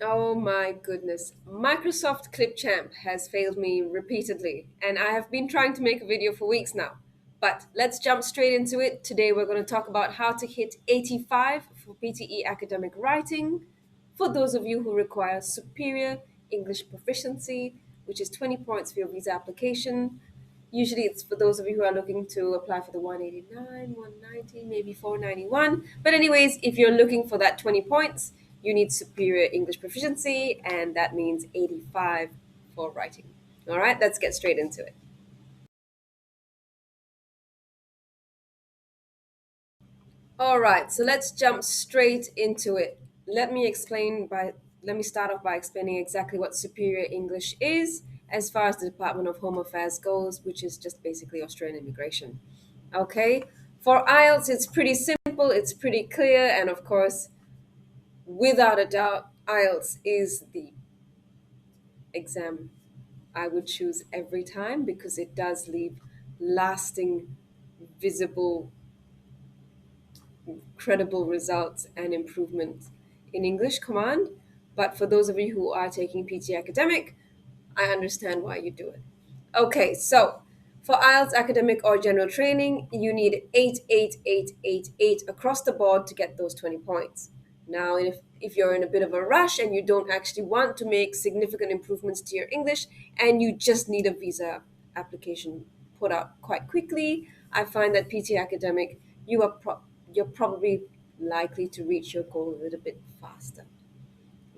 Oh my goodness. Microsoft Clipchamp has failed me repeatedly, and I have been trying to make a video for weeks now. But let's jump straight into it. Today we're going to talk about how to hit 85 for PTE academic writing for those of you who require superior English proficiency, which is 20 points for your visa application. Usually it's for those of you who are looking to apply for the 189, 190, maybe 491. But anyways, if you're looking for that 20 points, you need superior English proficiency, and that means 85 for writing. All right, let's get straight into it. All right, so let's jump straight into it. Let me start off by explaining exactly what superior English is as far as the Department of Home Affairs goes, which is just basically Australian immigration. Okay? For IELTS, it's pretty simple, it's pretty clear, and of course, without a doubt, IELTS is the exam I would choose every time because it does leave lasting, visible, credible results and improvement in English command. But for those of you who are taking PT academic, I understand why you do it. Okay, so for IELTS academic or general training, you need 88888 across the board to get those 20 points. Now, if you're in a bit of a rush and you don't actually want to make significant improvements to your English and you just need a visa application put out quite quickly, I find that PT academic, you're probably likely to reach your goal a little bit faster.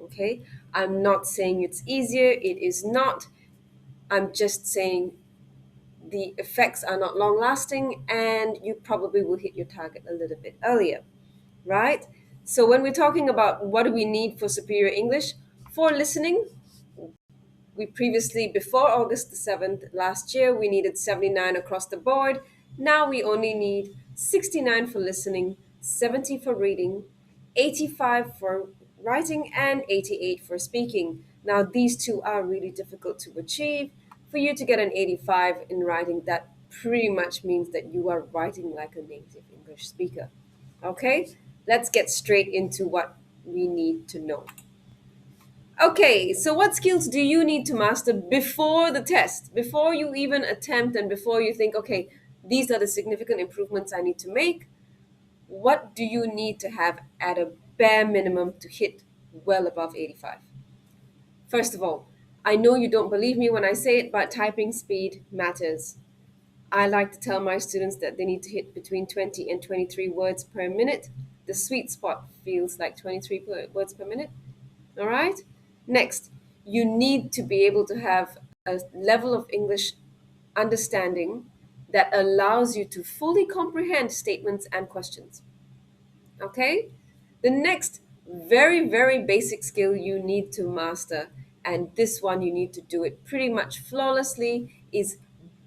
Okay, I'm not saying it's easier, it is not. I'm just saying the effects are not long lasting and you probably will hit your target a little bit earlier, right? So, when we're talking about what do we need for superior English, for listening, we previously, before August the 7th last year, we needed 79 across the board. Now we only need 69 for listening, 70 for reading, 85 for writing, and 88 for speaking. Now, these two are really difficult to achieve. For you to get an 85 in writing, that pretty much means that you are writing like a native English speaker. Okay, let's get straight into what we need to know. Okay, so what skills do you need to master before the test, before you even attempt, and before you think, okay, these are the significant improvements I need to make? What do you need to have at a bare minimum to hit well above 85? First of all, I know you don't believe me when I say it, but typing speed matters. I like to tell my students that they need to hit between 20 and 23 words per minute. The sweet spot feels like 23 words per minute. All right. Next, you need to be able to have a level of English understanding that allows you to fully comprehend statements and questions. Okay. The next very, very basic skill you need to master, and this one you need to do it pretty much flawlessly, is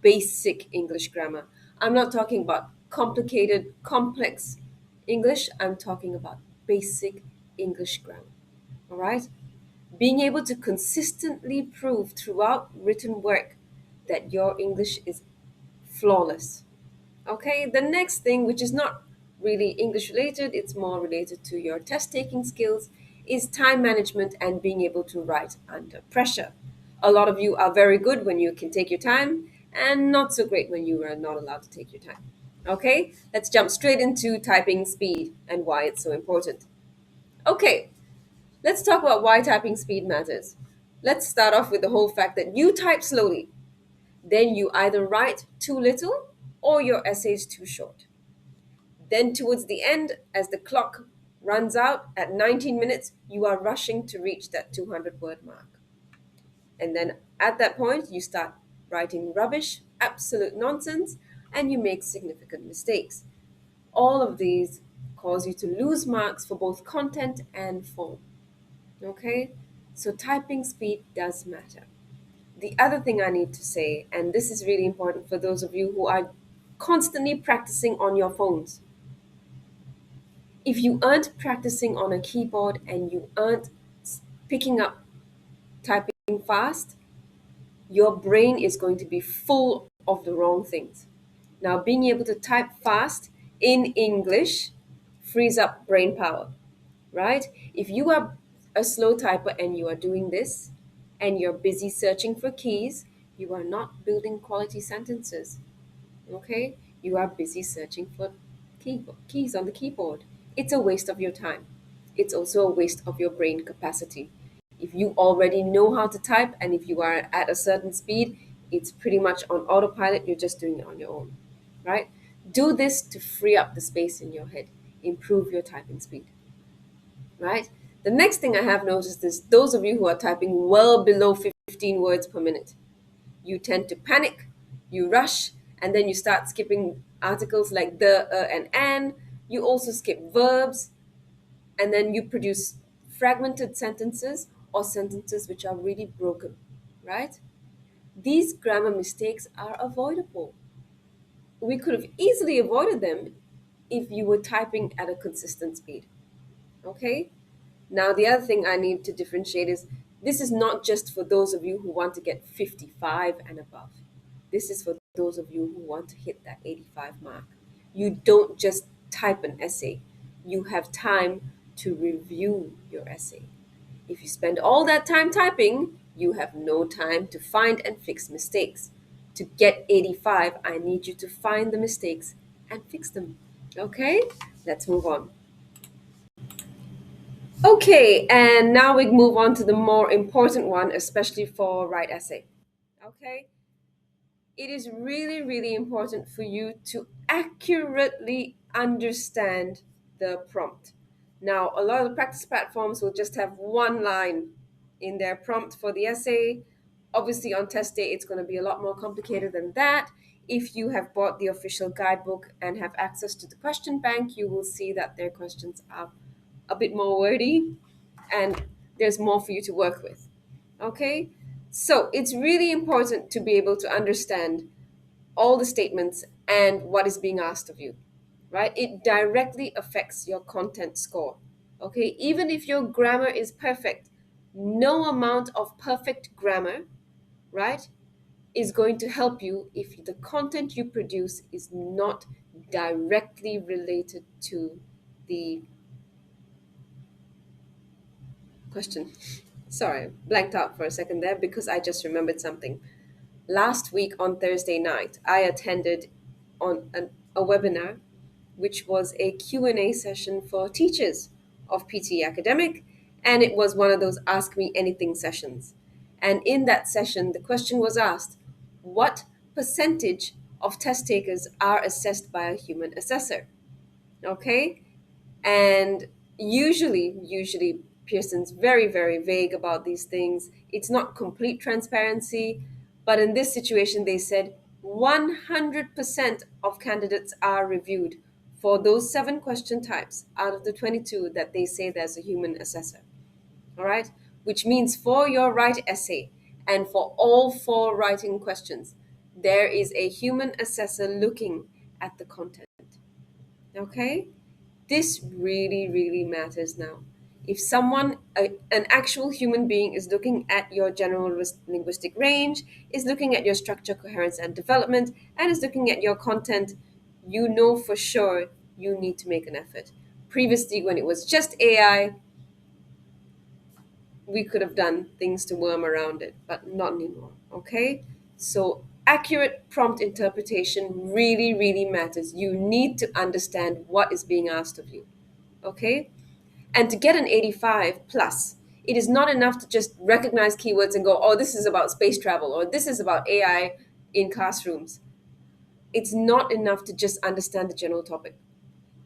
basic English grammar. I'm not talking about complicated, complex English, I'm talking about basic English grammar. All right? Being able to consistently prove throughout written work that your English is flawless. Okay, the next thing, which is not really English related, it's more related to your test taking skills, is time management and being able to write under pressure. A lot of you are very good when you can take your time, and not so great when you are not allowed to take your time. Okay, let's jump straight into typing speed and why it's so important. Okay, let's talk about why typing speed matters. Let's start off with the whole fact that you type slowly, then you either write too little or your essay is too short. Then, towards the end, as the clock runs out at 19 minutes, you are rushing to reach that 200 word mark. And then at that point, you start writing rubbish, absolute nonsense, and you make significant mistakes. All of these cause you to lose marks for both content and form. Okay? So, typing speed does matter. The other thing I need to say, and this is really important for those of you who are constantly practicing on your phones, if you aren't practicing on a keyboard and you aren't picking up typing fast, your brain is going to be full of the wrong things. Now, being able to type fast in English frees up brain power, right? If you are a slow typer and you are doing this and you're busy searching for keys, you are not building quality sentences. Okay? You are busy searching for keys on the keyboard. It's a waste of your time. It's also a waste of your brain capacity. If you already know how to type and if you are at a certain speed, it's pretty much on autopilot. You're just doing it on your own, right? Do this to free up the space in your head, improve your typing speed, right? The next thing I have noticed is those of you who are typing well below 15 words per minute, you tend to panic, you rush, and then you start skipping articles like the, and an. You also skip verbs, and then you produce fragmented sentences or sentences which are really broken, right? These grammar mistakes are avoidable. We could have easily avoided them if you were typing at a consistent speed, okay? Now, the other thing I need to differentiate is this is not just for those of you who want to get 55 and above. This is for those of you who want to hit that 85 mark. You don't just type an essay, you have time to review your essay. If you spend all that time typing, you have no time to find and fix mistakes. To get 85, I need you to find the mistakes and fix them. Okay, let's move on. Okay, and now we move on to the more important one, especially for write essay. Okay, it is really, really important for you to accurately understand the prompt. Now, a lot of the practice platforms will just have one line in their prompt for the essay. Obviously, on test day, it's going to be a lot more complicated than that. If you have bought the official guidebook and have access to the question bank, you will see that their questions are a bit more wordy and there's more for you to work with. Okay? So it's really important to be able to understand all the statements and what is being asked of you, right? It directly affects your content score. Okay? Even if your grammar is perfect, no amount of perfect grammar, right, is going to help you if the content you produce is not directly related to the question. Sorry, blanked out for a second there because I just remembered something. Last week on Thursday night, I attended a webinar which was a Q&A session for teachers of PTE Academic, and it was one of those Ask Me Anything sessions. And in that session, the question was asked, what percentage of test takers are assessed by a human assessor? Okay? And usually Pearson's very, very vague about these things. It's not complete transparency, but in this situation they said 100% of candidates are reviewed for those 7 question types out of the 22 that they say there's a human assessor. All right, which means for your write essay and for all 4 writing questions there is a human assessor looking at the content. Okay, this really, really matters now. If an actual human being, is looking at your general linguistic range, is looking at your structure, coherence, and development, and is looking at your content, you know for sure you need to make an effort. Previously, when it was just AI, we could have done things to worm around it, but not anymore. Okay? So, accurate prompt interpretation really, really matters. You need to understand what is being asked of you. Okay? And to get an 85 plus, it is not enough to just recognize keywords and go, oh, this is about space travel, or this is about AI in classrooms. It's not enough to just understand the general topic.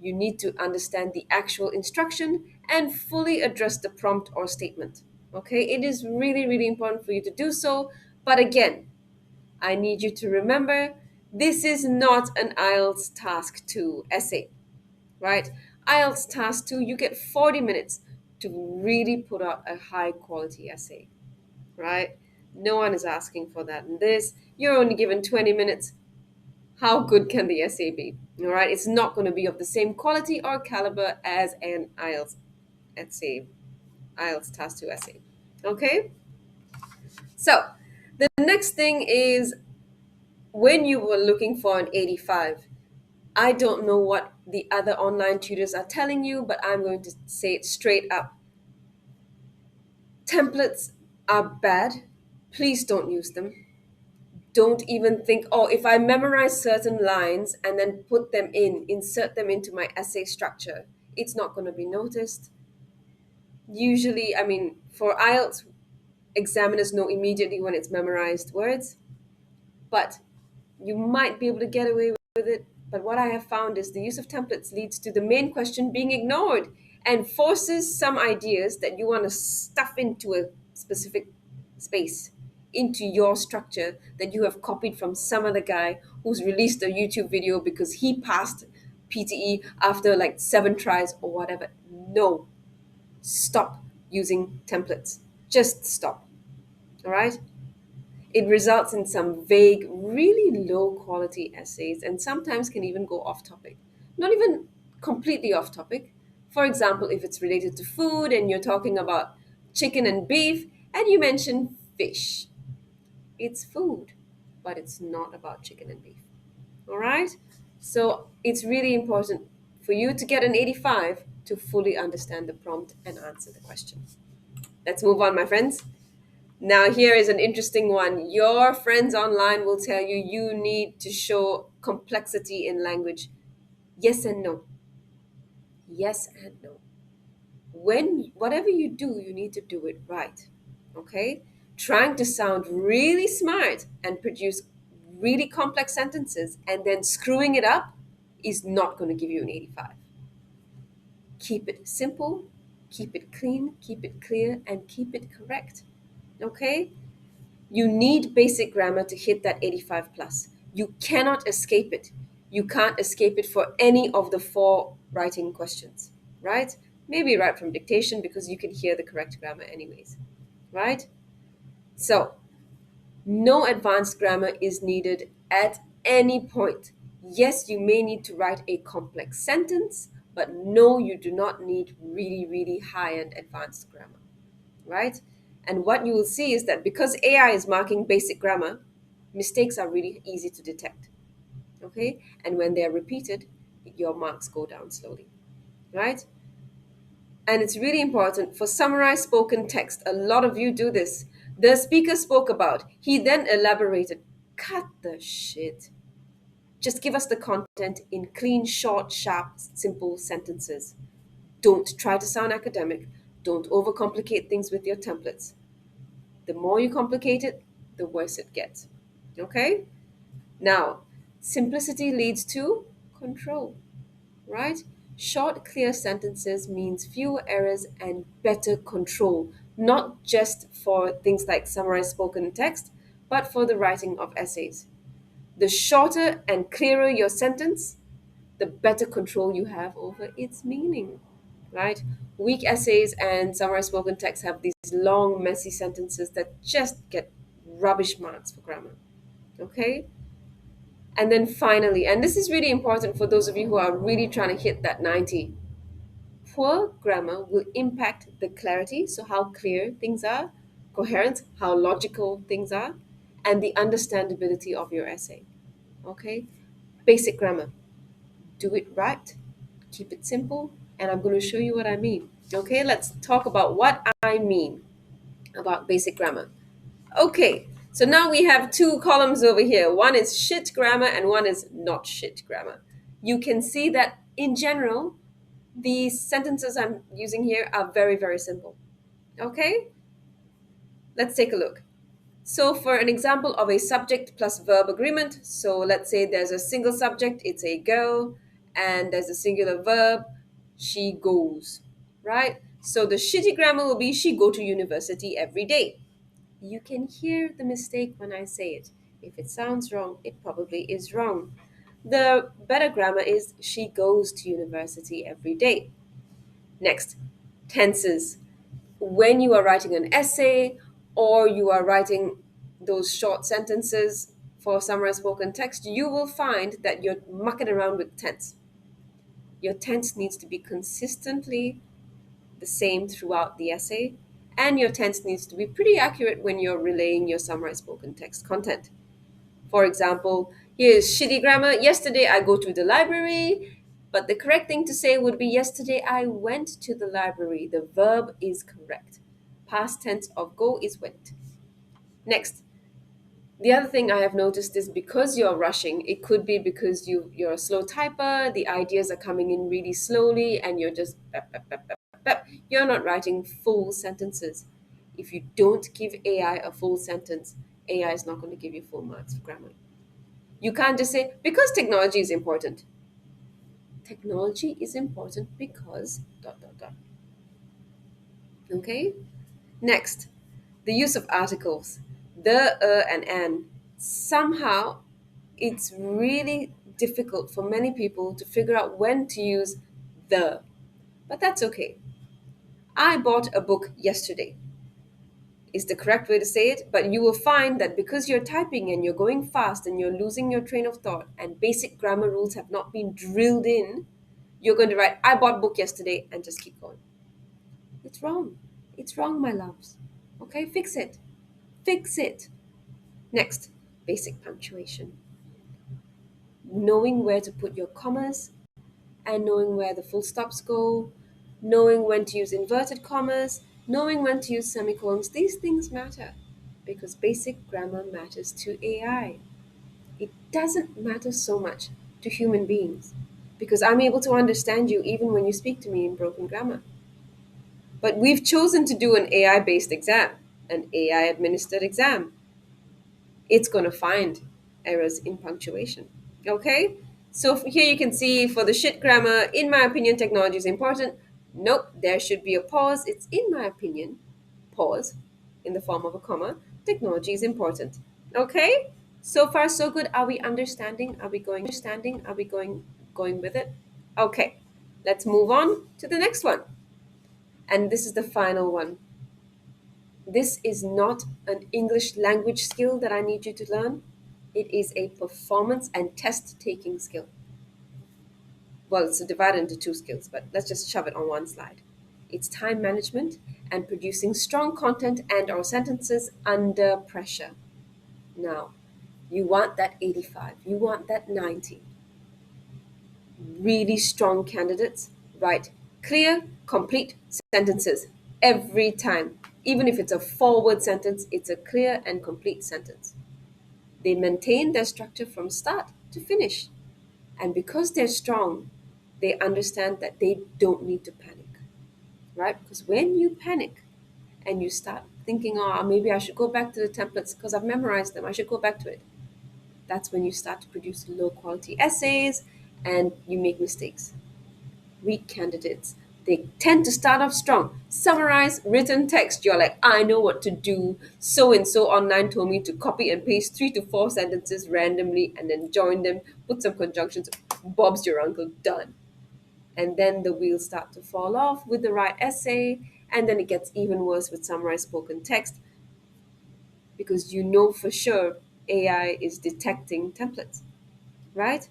You need to understand the actual instruction and fully address the prompt or statement. Okay, it is really, really important for you to do so. But again, I need you to remember this is not an IELTS Task 2 essay, right? IELTS Task 2, you get 40 minutes to really put out a high quality essay, right? No one is asking for that in this. You're only given 20 minutes. How good can the essay be? All right, it's not going to be of the same quality or caliber as an IELTS essay, IELTS Task 2 essay. Okay? So, the next thing is when you were looking for an 85, I don't know what the other online tutors are telling you, but I'm going to say it straight up. Templates are bad. Please don't use them. Don't even think, oh, if I memorize certain lines and then put them in, insert them into my essay structure, it's not going to be noticed. Usually, I mean, for IELTS, examiners know immediately when it's memorized words, but you might be able to get away with it. But what I have found is the use of templates leads to the main question being ignored and forces some ideas that you want to stuff into a specific space, into your structure that you have copied from some other guy who's released a YouTube video because he passed PTE after like 7 tries or whatever. No, stop using templates. Just stop. All right? It results in some vague, really low quality essays and sometimes can even go off topic. Not even completely off topic. For example, if it's related to food and you're talking about chicken and beef and you mention fish, it's food, but it's not about chicken and beef. All right? So it's really important for you to get an 85 to fully understand the prompt and answer the question. Let's move on, my friends. Now, here is an interesting one. Your friends online will tell you you need to show complexity in language. Yes and no. Yes and no. When whatever you do, you need to do it right. Okay? Trying to sound really smart and produce really complex sentences and then screwing it up is not going to give you an 85. Keep it simple, keep it clean, keep it clear, and keep it correct. Okay? You need basic grammar to hit that 85 plus. You cannot escape it. You can't escape it for any of the 4 writing questions, right? Maybe write from dictation because you can hear the correct grammar anyways, right? So, no advanced grammar is needed at any point. Yes, you may need to write a complex sentence, but no, you do not need really, really high-end advanced grammar, right? And what you will see is that because AI is marking basic grammar, mistakes are really easy to detect. Okay? And when they're repeated, your marks go down slowly, right? And it's really important for summarized spoken text. A lot of you do this. The speaker spoke about, he then elaborated. Cut the shit. Just give us the content in clean, short, sharp, simple sentences. Don't try to sound academic. Don't overcomplicate things with your templates. The more you complicate it, the worse it gets. Okay? Now, simplicity leads to control, right? Short, clear sentences means fewer errors and better control, not just for things like summarized spoken text, but for the writing of essays. The shorter and clearer your sentence, the better control you have over its meaning, right? Weak essays and summarized spoken text have these long, messy sentences that just get rubbish marks for grammar, okay? And then finally, and this is really important for those of you who are really trying to hit that 90, poor grammar will impact the clarity, so how clear things are, coherence, how logical things are, and the understandability of your essay, okay? Basic grammar. Do it right, keep it simple, and I'm going to show you what I mean. Okay, let's talk about what I mean about basic grammar. Okay, so now we have 2 columns over here. One is shit grammar and one is not shit grammar. You can see that in general, the sentences I'm using here are very, very simple. Okay, let's take a look. So for an example of a subject plus verb agreement, so let's say there's a single subject, it's a girl, and there's a singular verb, she goes, right? So the shitty grammar will be she go to university every day. You can hear the mistake when I say it. If it sounds wrong, it probably is wrong. The better grammar is she goes to university every day. Next, tenses. When you are writing an essay or you are writing those short sentences for summarized spoken text, you will find that you're mucking around with tense. Your tense needs to be consistently the same throughout the essay, and your tense needs to be pretty accurate when you're relaying your summarized spoken text content. For example, here's shitty grammar. Yesterday I go to the library, but the correct thing to say would be yesterday I went to the library. The verb is correct. past tense of go is went. Next, the other thing I have noticed is because you're rushing, it could be because you're a slow typer, the ideas are coming in really slowly, and you're just bep, bep, bep, bep, bep. You're not writing full sentences. If you don't give AI a full sentence, AI is not going to give you full marks for grammar. You can't just say, because technology is important. Technology is important because dot dot dot. Okay? Next, the use of articles, the, and an. Somehow, it's really difficult for many people to figure out when to use the, but that's okay. I bought a book yesterday, is the correct way to say it, but you will find that because you're typing and you're going fast and you're losing your train of thought and basic grammar rules have not been drilled in, you're going to write, I bought book yesterday, and just keep going. It's wrong. It's wrong, my loves. Okay, fix it. Fix it. Next, basic punctuation. Knowing where to put your commas and knowing where the full stops go, knowing when to use inverted commas, knowing when to use semicolons, these things matter because basic grammar matters to AI. It doesn't matter so much to human beings because I'm able to understand you even when you speak to me in broken grammar. But we've chosen to do an AI based exam, an AI administered exam. It's going to find errors in punctuation. Okay? So here you can see for the shit grammar, in my opinion, technology is important. Nope, there should be a pause. It's in my opinion, pause in the form of a comma. Technology is important. Okay? So far so good. Are we understanding? Are we understanding? Are we going with it? Okay. Let's move on to the next one. And this is the final one. This is not an English language skill that I need you to learn. It is a performance and test taking skill. Well, it's divided into two skills, but let's just shove it on one slide. It's time management and producing strong content and or sentences under pressure. Now, you want that 85, you want that 90. Really strong candidates write clear, complete sentences every time. Even if it's a four-word sentence, it's a clear and complete sentence. They maintain their structure from start to finish. And because they're strong, they understand that they don't need to panic, right? Because when you panic and you start thinking, oh, maybe I should go back to the templates because I've memorized them, I should go back to it. That's when you start to produce low quality essays and you make mistakes. Weak candidates, they tend to start off strong. Summarize written text. You're like, I know what to do. So and so online told me to copy and paste 3 to 4 sentences randomly and then join them, put some conjunctions. Bob's your uncle, done. And then the wheels start to fall off with the right essay. And then it gets even worse with summarized spoken text because you know for sure AI is detecting templates, right?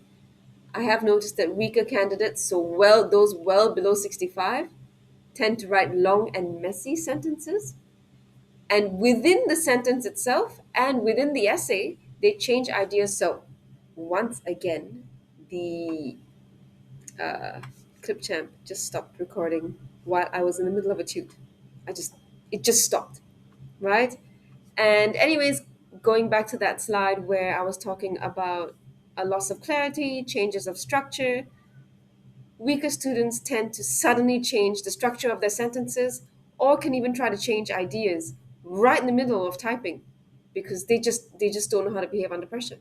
I have noticed that weaker candidates, so those well below 65, tend to write long and messy sentences. And within the sentence itself and within the essay, they change ideas. So, once again, the uh, clip champ just stopped recording while I was in the middle of a toot. It just stopped, right? And, anyways, going back to that slide where I was talking about a loss of clarity, changes of structure, weaker students tend to suddenly change the structure of their sentences or can even try to change ideas right in the middle of typing because they just don't know how to behave under pressure,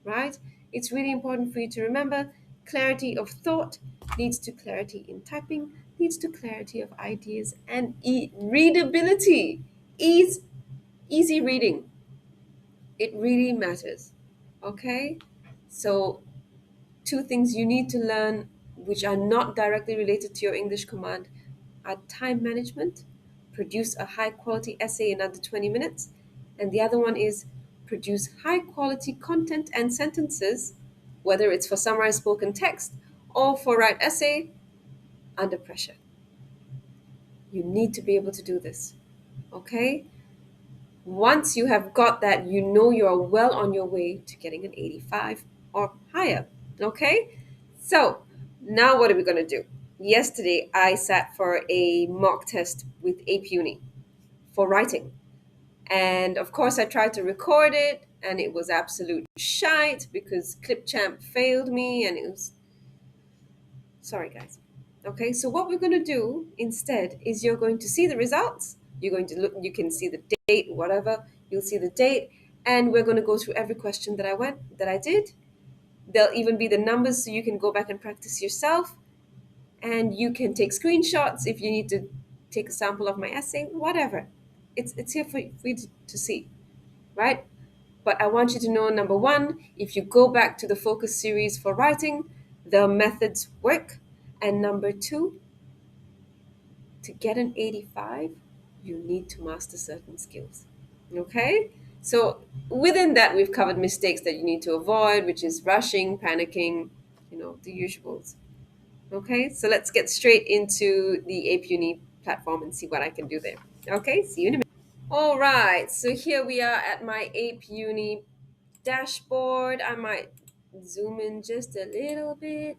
right? It's really important for you to remember clarity of thought leads to clarity in typing, leads to clarity of ideas and readability. Easy reading. It really matters. Okay? So two things you need to learn, which are not directly related to your English command, are time management, produce a high quality essay in under 20 minutes, and the other one is produce high quality content and sentences, whether it's for summarized spoken text or for write essay, under pressure. You need to be able to do this. Okay? Once you have got that, you know you are well on your way to getting an 85 or higher. Okay? So, now what are we going to do? Yesterday, I sat for a mock test with ApeUni. for writing. And of course, I tried to record it, and it was absolute shite because Clipchamp failed me, and it was sorry, guys. Okay, so what we're going to do instead is you're going to see the results. You're going to look, you can see the date, whatever. You'll see the date, and we're going to go through every question that I did. There'll even be the numbers so you can go back and practice yourself, and you can take screenshots if you need to take a sample of my essay, whatever. It's here for you to see, right? But I want you to know, number one, if you go back to the focus series for writing, the methods work. And number two, to get an 85, you need to master certain skills. Okay? So within that, we've covered mistakes that you need to avoid, which is rushing, panicking, the usuals. Okay? So let's get straight into the ApeUni platform and see what I can do there. Okay? See you in a minute. All right. So here we are at my ApeUni dashboard. I might zoom in just a little bit.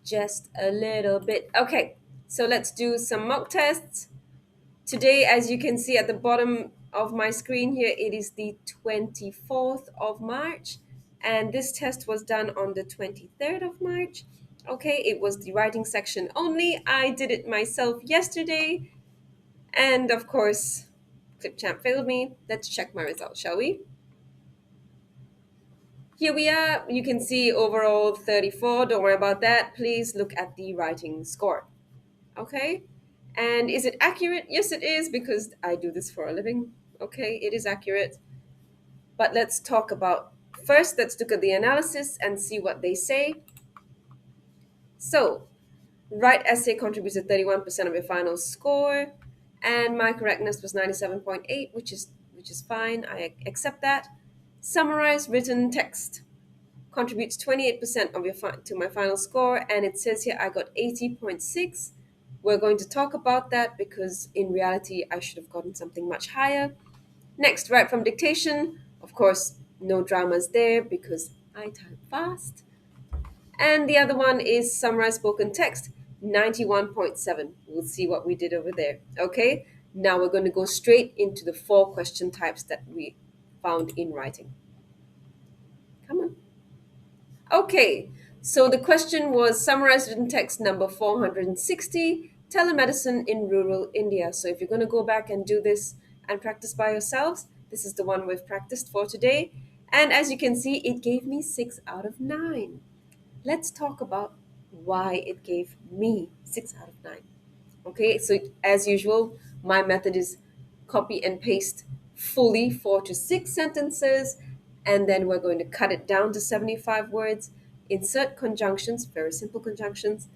Just a little bit. Okay, so let's do some mock tests. Today, as you can see at the bottom of my screen here, it is the 24th of March, and this test was done on the 23rd of March. Okay, it was the writing section only. I did it myself yesterday, and of course, Clipchamp failed me. Let's check my results, shall we? Here we are. You can see overall 34. Don't worry about that. Please look at the writing score. Okay? And is it accurate? Yes, it is, because I do this for a living. Okay, it is accurate. But let's talk about first, let's look at the analysis and see what they say. So, right essay contributed 31% of your final score, and my correctness was 97.8, which is fine. I accept that. Summarized written text contributes 28% of to my final score, and it says here I got 80.6. We're going to talk about that because in reality I should have gotten something much higher. Next, write from dictation. Of course, no dramas there because I type fast. And the other one is summarize spoken text, 91.7. We'll see what we did over there. Okay, now we're going to go straight into the 4 question types that we found in writing. Come on. Okay, so the question was summarized written text number 460, telemedicine in rural India. So if you're going to go back and do this and practice by yourselves, this is the one we've practiced for today. And as you can see, it gave me 6 out of 9. Let's talk about why it gave me 6 out of 9. Okay, so as usual, my method is copy and paste fully 4 to 6 sentences, and then we're going to cut it down to 75 words, insert conjunctions, very simple conjunctions,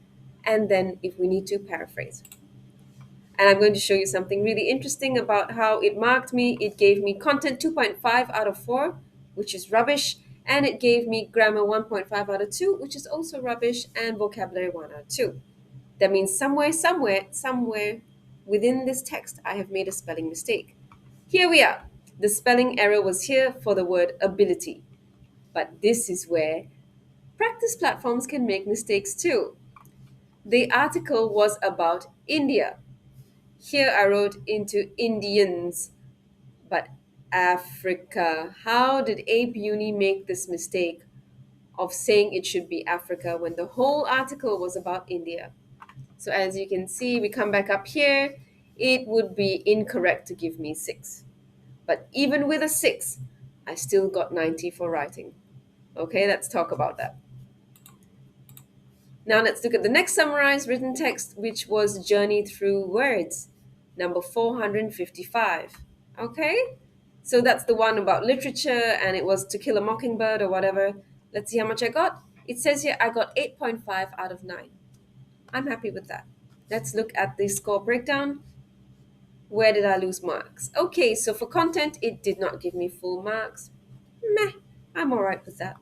and then if we need to, paraphrase. And I'm going to show you something really interesting about how it marked me. It gave me content 2.5 out of 4, which is rubbish, and it gave me grammar 1.5 out of 2, which is also rubbish, and vocabulary 1 out of 2. That means somewhere within this text, I have made a spelling mistake. Here we are. The spelling error was here for the word ability. But this is where practice platforms can make mistakes too. The article was about India. Here I wrote into Indians, but Africa. How did ApeUni make this mistake of saying it should be Africa when the whole article was about India? So as you can see, we come back up here, it would be incorrect to give me 6. But even with a 6, I still got 90 for writing. Okay, let's talk about that. Now let's look at the next summarized written text, which was Journey Through Words, number 455. Okay, so that's the one about literature, and it was To Kill a Mockingbird or whatever. Let's see how much I got. It says here I got 8.5 out of 9. I'm happy with that. Let's look at the score breakdown. Where did I lose marks? Okay, so for content, it did not give me full marks. Meh, I'm all right with that.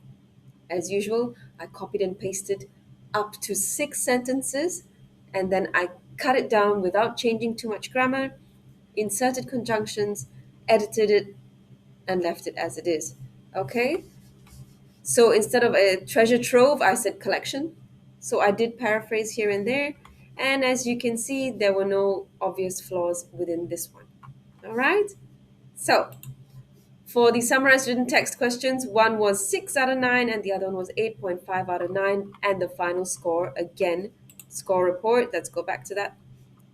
As usual, I copied and pasted up to 6 sentences, and then I cut it down without changing too much grammar, inserted conjunctions, edited it, and left it as it is. Okay? So instead of a treasure trove, I said collection. So I did paraphrase here and there. And as you can see, there were no obvious flaws within this one. All right. So for the summarized written text questions, one was 6 out of 9 and the other one was 8.5 out of 9. And the final score, again, score report, let's go back to that,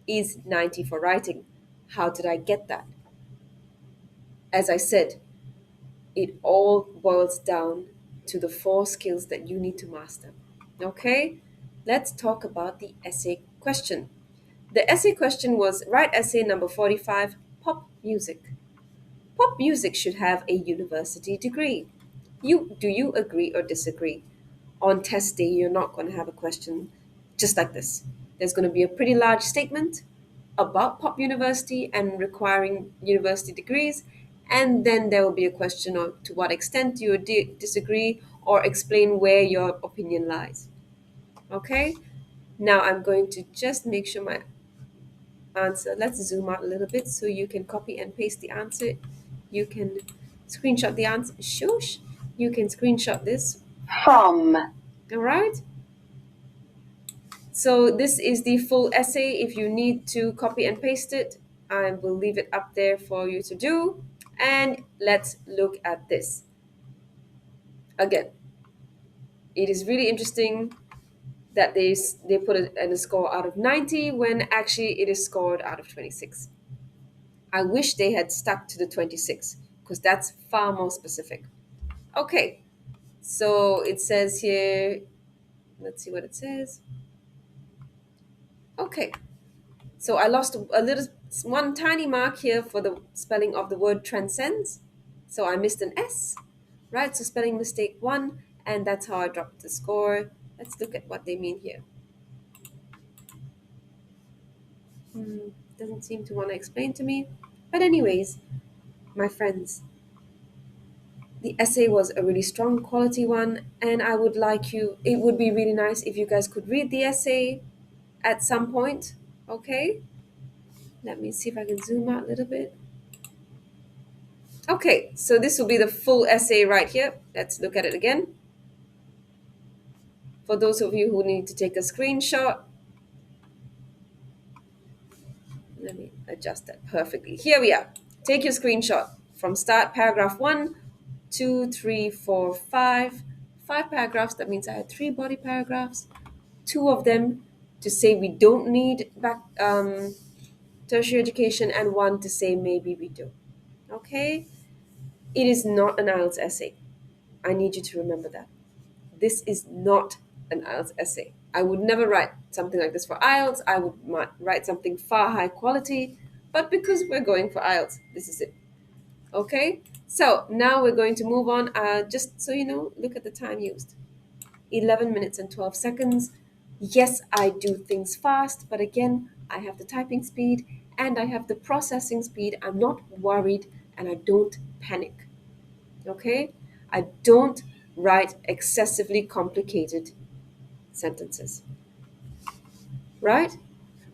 is 90 for writing. How did I get that? As I said, it all boils down to the four skills that you need to master. Okay, let's talk about the essay question. The essay question was write essay number 45, pop music. Pop music should have a university degree. Do you agree or disagree? On test day, you're not going to have a question just like this. There's going to be a pretty large statement about pop university and requiring university degrees, and then there will be a question on to what extent you disagree or explain where your opinion lies. Okay? Now I'm going to just make sure my answer. Let's zoom out a little bit so you can copy and paste the answer. You can screenshot the answer. Shush. You can screenshot this. From. All right. So this is the full essay. If you need to copy and paste it, I will leave it up there for you to do. And let's look at this. Again, it is really interesting that they put it in a score out of 90 when actually it is scored out of 26. I wish they had stuck to the 26 because that's far more specific. Okay, so it says here, let's see what it says. Okay, so I lost a little, one tiny mark here for the spelling of the word transcends. So I missed an S, right? So spelling mistake one, and that's how I dropped the score. Let's look at what they mean here. Doesn't seem to want to explain to me. But anyways, my friends, the essay was a really strong quality one, and I would like you, it would be really nice if you guys could read the essay at some point. Okay, let me see if I can zoom out a little bit. Okay, so this will be the full essay right here. Let's look at it again. For those of you who need to take a screenshot, let me adjust that perfectly. Here we are. Take your screenshot from start paragraph 1, 2, 3, 4, 5. 5 paragraphs, that means I had 3 body paragraphs. 2 of them to say we don't need tertiary education, and 1 to say maybe we do. Okay? It is not an IELTS essay. I need you to remember that. This is not an IELTS essay. I would never write something like this for IELTS. I would write something far high quality, but because we're going for IELTS, this is it. Okay? So now we're going to move on. Just so you know, look at the time used. 11 minutes and 12 seconds. Yes, I do things fast, but again, I have the typing speed and I have the processing speed. I'm not worried and I don't panic. Okay? I don't write excessively complicated sentences. Right?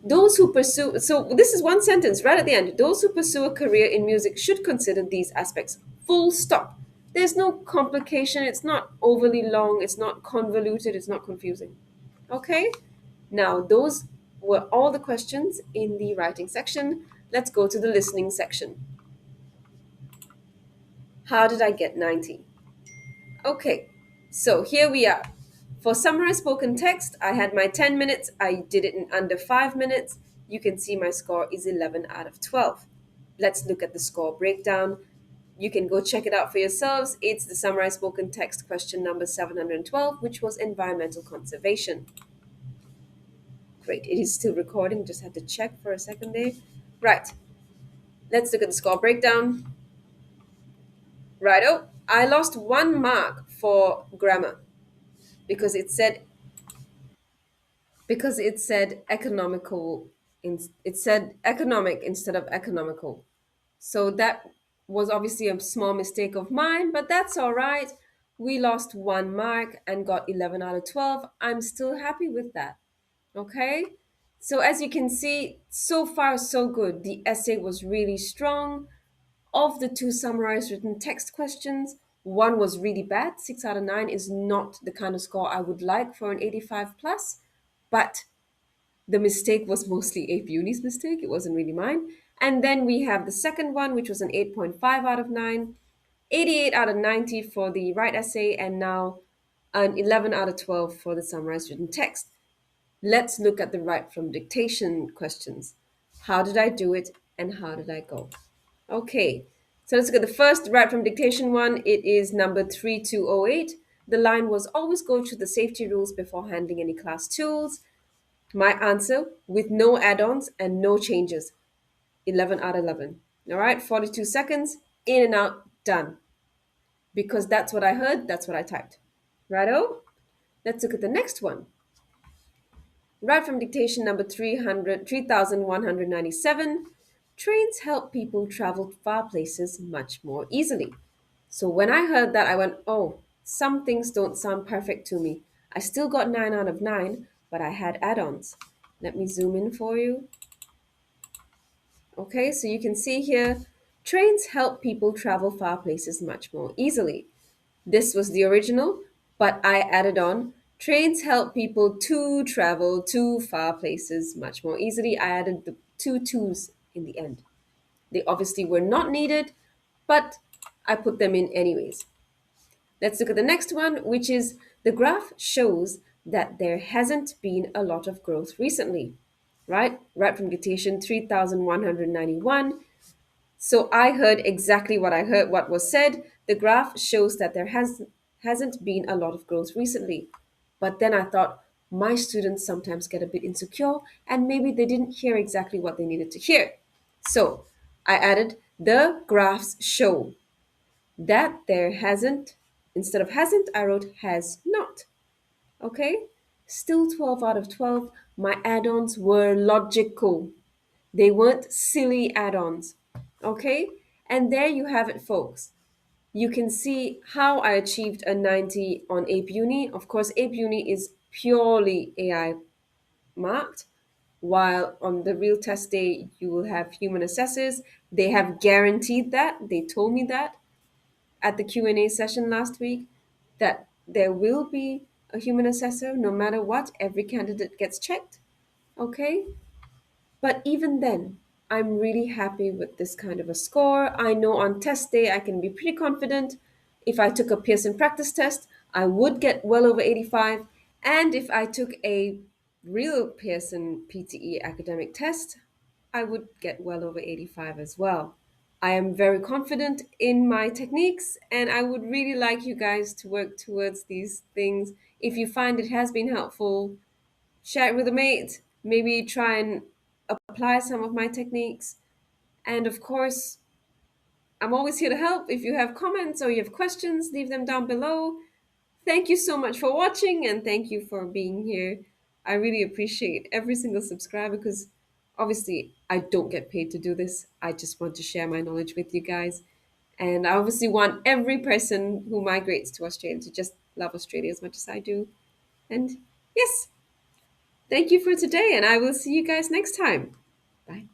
Those who pursue, so this is one sentence right at the end. Those who pursue a career in music should consider these aspects. Full stop. There's no complication. It's not overly long. It's not convoluted. It's not confusing. Okay? Now, those were all the questions in the writing section. Let's go to the listening section. How did I get 90? Okay, so here we are. For summarized spoken text, I had my 10 minutes. I did it in under 5 minutes. You can see my score is 11 out of 12. Let's look at the score breakdown. You can go check it out for yourselves. It's the summarized spoken text question number 712, which was environmental conservation. Great, it is still recording. Just had to check for a second there. Right, let's look at the score breakdown. Righto, I lost 1 mark for grammar because it said economical, it said economic instead of economical. So that was obviously a small mistake of mine, but that's all right. We lost 1 mark and got 11 out of 12. I'm still happy with that. Okay? So as you can see, so far so good. The essay was really strong. Of the 2 summarized written text questions, 1 was really bad. 6 out of 9 is not the kind of score I would like for an 85 plus, but the mistake was mostly ApeUni's mistake. It wasn't really mine. And then we have the second one, which was an 8.5 out of 9, 88 out of 90 for the right essay, and now an 11 out of 12 for the summarized written text. Let's look at the right from dictation questions. How did I do it and how did I go? Okay, so let's look at the first right from dictation one. It is number 3208. The line was always go through the safety rules before handling any class tools. My answer, with no add-ons and no changes, 11 out of 11. All right, 42 seconds, in and out, done. Because that's what I heard, that's what I typed. Righto? Let's look at the next one. Right from dictation number 3197. Trains help people travel far places much more easily. So when I heard that, I went, oh, some things don't sound perfect to me. I still got 9 out of 9, but I had add ons. Let me zoom in for you. Okay, so you can see here, trains help people travel far places much more easily. This was the original, but I added on, trains help people to travel to far places much more easily. I added the two twos in the end. They obviously were not needed, but I put them in anyways. Let's look at the next one, which is the graph shows that there hasn't been a lot of growth recently, right? Right from dictation 3191. So I heard exactly what I heard, what was said. The graph shows that there hasn't been a lot of growth recently. But then I thought, my students sometimes get a bit insecure and maybe they didn't hear exactly what they needed to hear. So I added, the graphs show that there hasn't, instead of hasn't, I wrote has not. Okay? Still 12 out of 12. My add ons were logical, they weren't silly add ons. Okay? And there you have it, folks. You can see how I achieved a 90 on ApeUni. Of course, ApeUni is purely AI marked, while on the real test day, you will have human assessors. They have guaranteed that. They told me that at the Q&A session last week, that there will be a human assessor no matter what. Every candidate gets checked. Okay? But even then, I'm really happy with this kind of a score. I know on test day I can be pretty confident. If I took a Pearson practice test, I would get well over 85. And if I took a real Pearson PTE academic test, I would get well over 85 as well. I am very confident in my techniques, and I would really like you guys to work towards these things. If you find it has been helpful, share it with a mate, maybe try and apply some of my techniques. And of course, I'm always here to help. If you have comments or you have questions, leave them down below. Thank you so much for watching and thank you for being here. I really appreciate every single subscriber because obviously I don't get paid to do this. I just want to share my knowledge with you guys. And I obviously want every person who migrates to Australia to just love Australia as much as I do. And yes, thank you for today, and I will see you guys next time. Bye.